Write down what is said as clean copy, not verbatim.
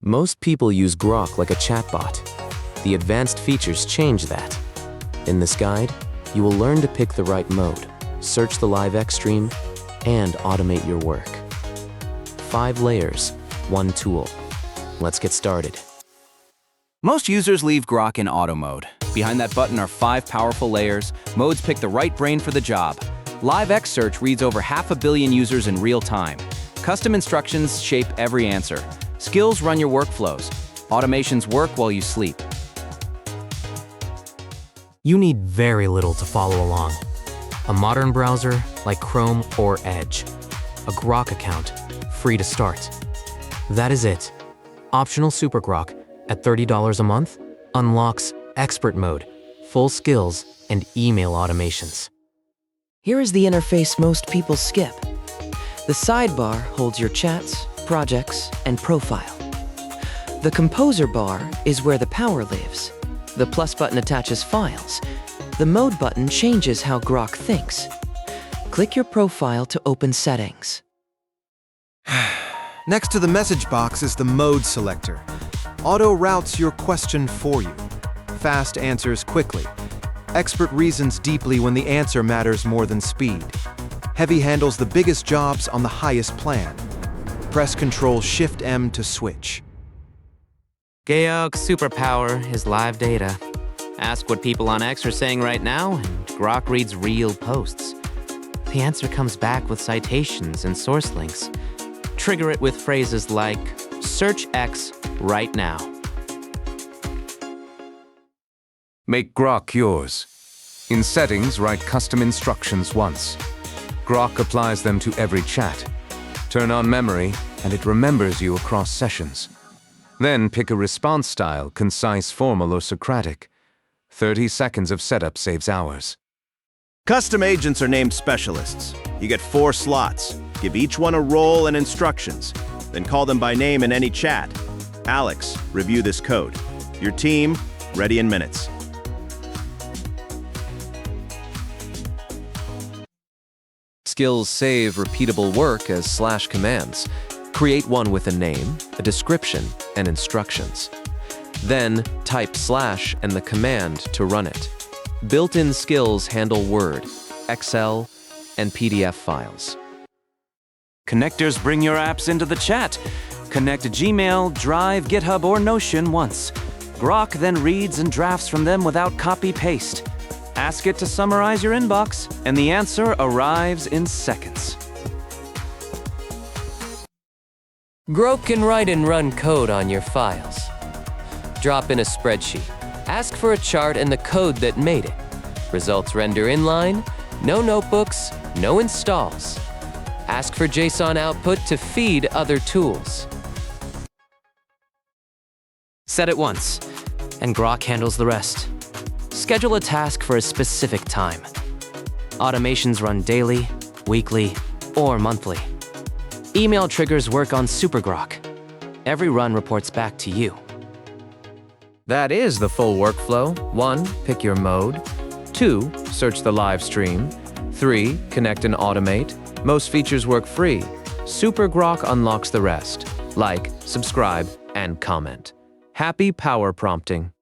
Most people use Grok like a chatbot. The advanced features change that. In this guide, you will learn to pick the right mode, search the live X stream, and automate your work. 5 layers, 1 tool. Let's get started. Most users leave Grok in auto mode. Behind that button are 5 powerful layers. Modes pick the right brain for the job. Live X search reads over 500 million users in real time. Custom instructions shape every answer. Skills run your workflows. Automations work while you sleep. You need very little to follow along. A modern browser like Chrome or Edge. A Grok account, free to start. That is it. Optional SuperGrok at $30 a month unlocks expert mode, full skills, and email automations. Here is the interface most people skip. The sidebar holds your chats, projects, and profile. The composer bar is where the power lives. The plus button attaches files. The mode button changes how Grok thinks. Click your profile to open settings. Next to the message box is the mode selector. Auto routes your question for you. Fast answers quickly. Expert reasons deeply when the answer matters more than speed. Heavy handles the biggest jobs on the highest plan. Press Ctrl+Shift+M to switch. Grok's superpower is live data. Ask what people on X are saying right now, and Grok reads real posts. The answer comes back with citations and source links. Trigger it with phrases like, "Search X right now." Make Grok yours. In Settings, write custom instructions once. Grok applies them to every chat. Turn on memory, and it remembers you across sessions. Then pick a response style, concise, formal, or Socratic. 30 seconds of setup saves hours. Custom agents are named specialists. You get 4 slots. Give each one a role and instructions. Then call them by name in any chat. Alex, review this code. Your team, ready in minutes. Skills save repeatable work as /commands. Create one with a name, a description, and instructions. Then type / and the command to run it. Built-in skills handle Word, Excel, and PDF files. Connectors bring your apps into the chat. Connect to Gmail, Drive, GitHub, or Notion once. Grok then reads and drafts from them without copy-paste. Ask it to summarize your inbox, and the answer arrives in seconds. Grok can write and run code on your files. Drop in a spreadsheet. Ask for a chart and the code that made it. Results render inline, no notebooks, no installs. Ask for JSON output to feed other tools. Set it once, and Grok handles the rest. Schedule a task for a specific time. Automations run daily, weekly, or monthly. Email triggers work on SuperGrok. Every run reports back to you. That is the full workflow. 1. Pick your mode. 2. Search the live stream. 3. Connect and automate. Most features work free. SuperGrok unlocks the rest. Like, subscribe, and comment. Happy power prompting.